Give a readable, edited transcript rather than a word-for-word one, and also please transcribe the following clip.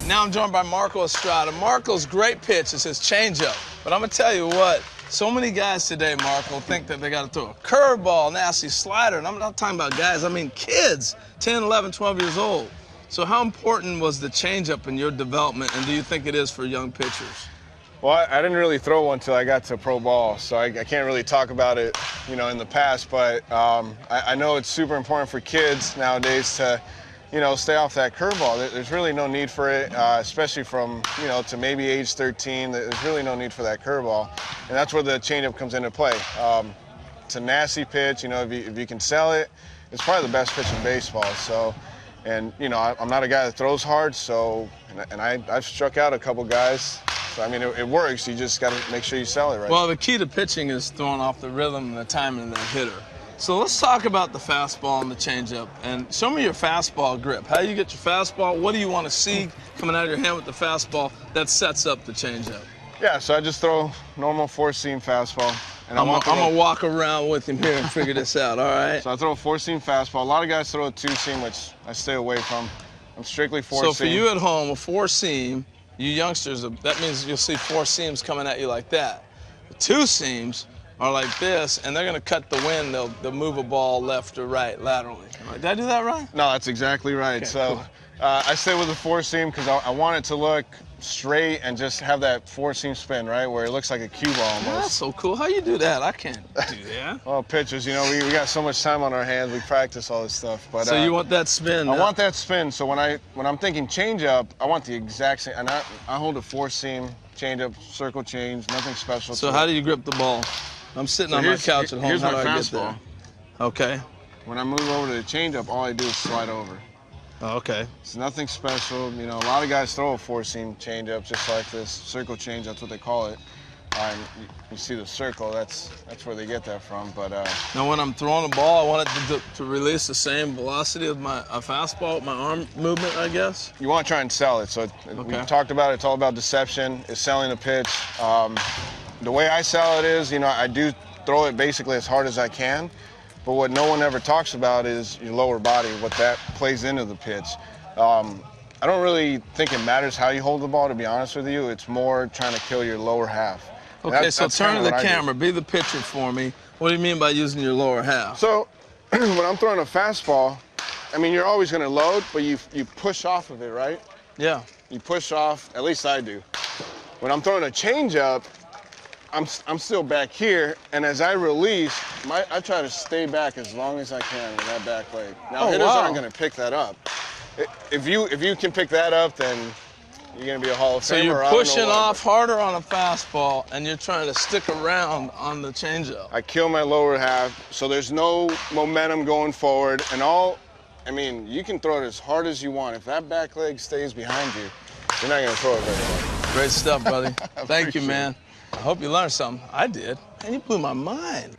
Now I'm joined by Marco Estrada. Marco's great pitch is his changeup. But I'm going to tell you what, so many guys today, Marco, think that they got to throw a curveball, nasty slider. And I'm not talking about guys, I mean kids, 10, 11, 12 years old. So how important was the changeup in your development, and do you think it is for young pitchers? Well, I didn't really throw one until I got to pro ball, so I can't really talk about it, you know, in the past. But I know it's super important for kids nowadays to, you know, stay off that curveball. There's really no need for it, especially from, you know, to maybe age 13. There's really no need for that curveball, and that's where the changeup comes into play. It's a nasty pitch. You know, if you can sell it, it's probably the best pitch in baseball. So, and you know, I'm not a guy that throws hard, so and I've struck out a couple guys. So I mean, it works. You just got to make sure you sell it right. Well, the key to pitching is throwing off the rhythm and the timing of the hitter. So let's talk about the fastball and the changeup, and show me your fastball grip. How do you get your fastball? What do you want to see coming out of your hand with the fastball that sets up the changeup? Yeah, so I just throw normal four-seam fastball. And I'm gonna walk around with him here and figure this out, all right? So I throw a four-seam fastball. A lot of guys throw a two-seam, which I stay away from. I'm strictly four-seam. So for you at home, a four-seam, you youngsters, that means you'll see four seams coming at you like that. The two seams are like this, and they're gonna cut the wind. They'll move a ball left or right laterally. Did I do that right? No, that's exactly right. Okay, so cool. I stay with the four-seam because I want it to look straight and just have that four-seam spin, right, where it looks like a cue ball almost. That's so cool. How you do that? I can't do that. Well, pitchers, you know, we got so much time on our hands. We practice all this stuff. But so you want that spin? I want that spin. So when I'm thinking changeup, I want the exact same. And I hold a four-seam changeup, circle change, nothing special. So how do you grip the ball? I'm sitting on my couch at home. Here's How my do I get fastball. there? Okay. When I move over to the changeup, all I do is slide over. Oh, okay. It's nothing special. You know, a lot of guys throw a four-seam changeup just like this, circle change. That's what they call it. And you see the circle. That's where they get that from. But now, when I'm throwing a ball, I want it to release the same velocity of my fastball, my arm movement, I guess. You want to try and sell it. So we talked about it. It's all about deception. It's selling the pitch. The way I sell it is, you know, I do throw it basically as hard as I can. But what no one ever talks about is your lower body, what that plays into the pitch. I don't really think it matters how you hold the ball, to be honest with you. It's more trying to kill your lower half. Okay, so turn to the camera. Be the pitcher for me. What do you mean by using your lower half? So when I'm throwing a fastball, I mean, you're always going to load, but you push off of it, right? Yeah. You push off, at least I do. When I'm throwing a changeup, I'm still back here, and as I release, I try to stay back as long as I can with that back leg. Now, hitters aren't going to pick that up. If you can pick that up, then you're going to be a Hall of Famer. So you're pushing off harder on a fastball, and you're trying to stick around on the changeup. I kill my lower half, so there's no momentum going forward, and I mean, you can throw it as hard as you want. If that back leg stays behind you, you're not going to throw it very far. Great stuff, buddy. Thank you, man. I hope you learned something. I did. Man, you blew my mind.